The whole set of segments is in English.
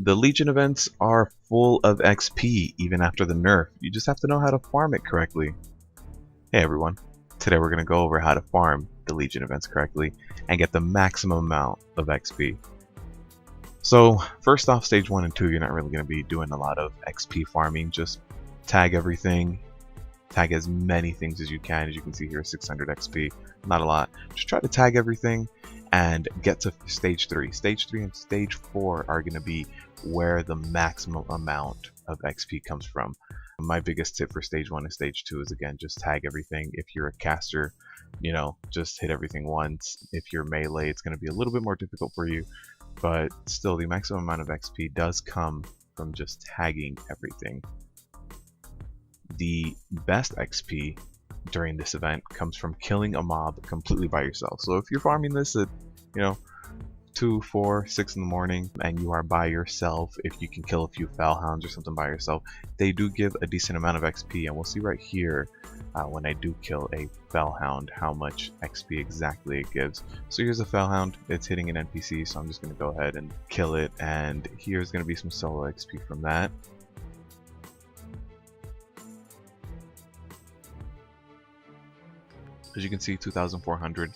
The Legion events are full of XP even after the nerf. You just have to know how to farm it correctly. Hey everyone, today we're going to go over how to farm the Legion events correctly and get the maximum amount of XP. So first off, stage 1 and 2, you're not really going to be doing a lot of XP farming. Just tag everything, tag as many things as you can. As you can see here, 600 XP, not a lot. Just try to tag everything and get to stage 3. Stage 3 and stage 4 are going to be where the maximum amount of XP comes from. My biggest tip for stage 1 and stage 2 is, again, just tag everything. If you're a caster, just hit everything once. If you're melee, it's going to be a little bit more difficult for you, but still the maximum amount of XP does come from just tagging everything. The best XP during this event comes from killing a mob completely by yourself. So if you're farming this at 2, 4, 6 in the morning and you are by yourself, if you can kill a few Fellhounds or something by yourself, they do give a decent amount of XP, and we'll see right here when I do kill a Fellhound how much XP exactly it gives. So here's a Fellhound, it's hitting an NPC, so I'm just going to go ahead and kill it, and here's going to be some solo XP from that. As you can see, 2,400,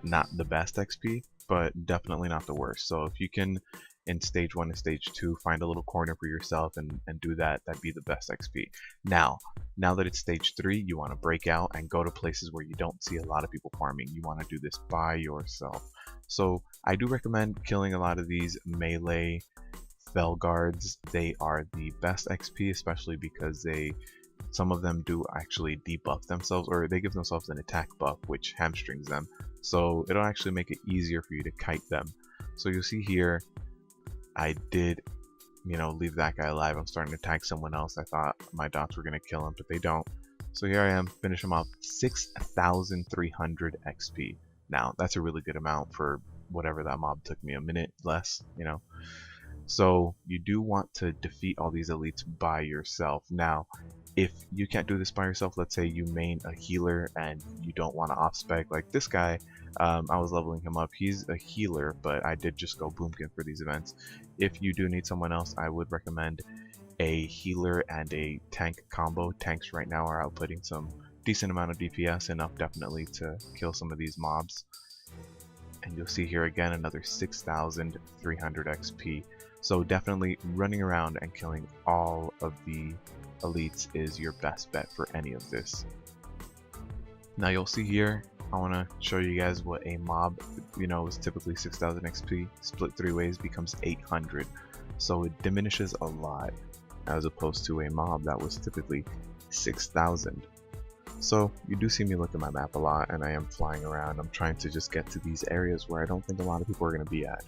not the best XP, but definitely not the worst. So if you can, in stage 1 and stage 2, find a little corner for yourself and do that, that'd be the best XP. Now that it's stage 3, you want to break out and go to places where you don't see a lot of people farming. You want to do this by yourself. So I do recommend killing a lot of these melee Fel guards. They are the best XP, especially because some of them do actually debuff themselves, or they give themselves an attack buff which hamstrings them, so it'll actually make it easier for you to kite them. So you'll see here I did leave that guy alive. I'm starting to tag someone else. I thought my dots were going to kill him, but they don't. So here I am, finish him off. 6,300 XP. Now that's a really good amount for whatever that mob took me, a minute less, So you do want to defeat all these elites by yourself. Now if you can't do this by yourself, let's say you main a healer and you don't want to off-spec, like this guy, I was leveling him up. He's a healer, but I did just go boomkin for these events. If you do need someone else, I would recommend a healer and a tank combo. Tanks right now are outputting some decent amount of DPS, enough definitely to kill some of these mobs. And you'll see here again another 6,300 XP. So definitely running around and killing all of the elites is your best bet for any of this. Now you'll see here, I want to show you guys what a mob is typically 6,000 XP, split 3 ways becomes 800, so it diminishes a lot as opposed to a mob that was typically 6,000. So you do see me look at my map a lot, and I am flying around. I'm trying to just get to these areas where I don't think a lot of people are going to be at.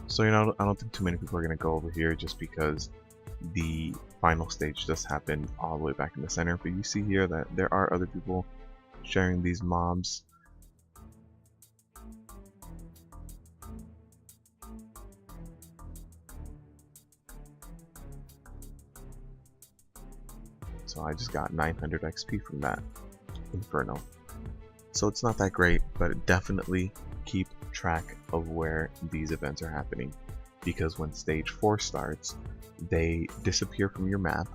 So I don't think too many people are going to go over here, just because the final stage just happened all the way back in the center. But you see here that there are other people sharing these mobs. So I just got 900 XP from that Inferno. So it's not that great, but definitely keep track of where these events are happening, because when stage 4 starts, they disappear from your map.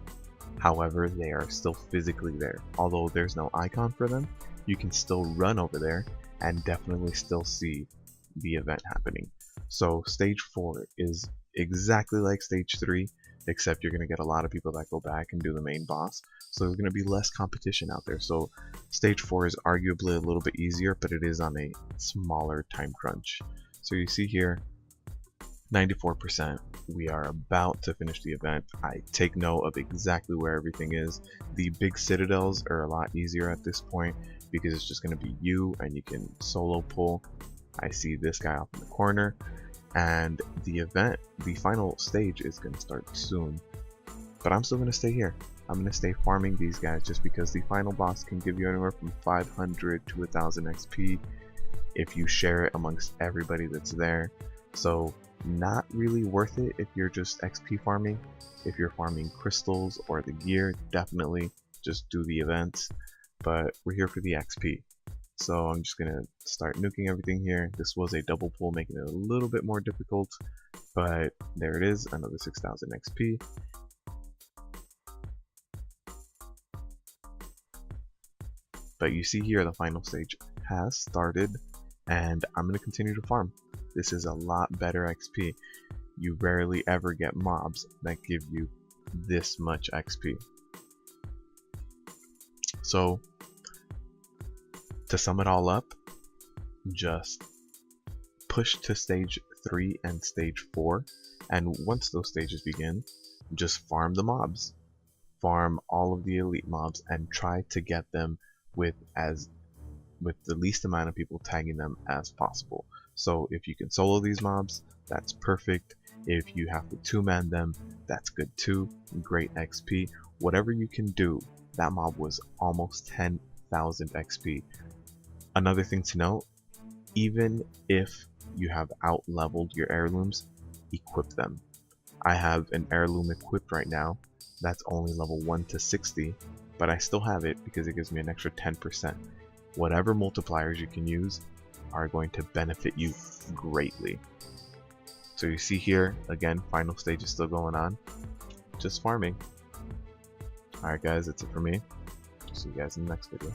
However, they are still physically there. Although there's no icon for them, you can still run over there and definitely still see the event happening. So stage 4 is exactly like stage 3, except you're going to get a lot of people that go back and do the main boss. So there's going to be less competition out there. So stage 4 is arguably a little bit easier, but it is on a smaller time crunch. So you see here, 94%. We are about to finish the event. I take note of exactly where everything is. The big citadels are a lot easier at this point because it's just going to be you and you can solo pull. I see this guy off in the corner, and the event, the final stage, is going to start soon. But I'm still going to stay here. I'm going to stay farming these guys just because the final boss can give you anywhere from 500 to 1,000 XP if you share it amongst everybody that's there. So not really worth it if you're just XP farming. If you're farming crystals or the gear, definitely just do the events. But we're here for the XP. So I'm just gonna start nuking everything here. This was a double pull, making it a little bit more difficult, but there it is, another 6,000 XP. But you see here the final stage has started, and I'm going to continue to farm. This is a lot better XP. You rarely ever get mobs that give you this much XP. So to sum it all up, just push to stage 3 and stage 4, and once those stages begin, just farm the mobs. Farm all of the elite mobs and try to get them with the least amount of people tagging them as possible. So if you can solo these mobs, that's perfect. If you have to 2-man them, that's good too. Great XP. Whatever you can do. That mob was almost 10,000 XP. Another thing to note, even if you have out-leveled your heirlooms, equip them. I have an heirloom equipped right now that's only level 1 to 60, but I still have it because it gives me an extra 10%. Whatever multipliers you can use are going to benefit you greatly. So you see here, again, final stage is still going on. Just farming. Alright guys, that's it for me. See you guys in the next video.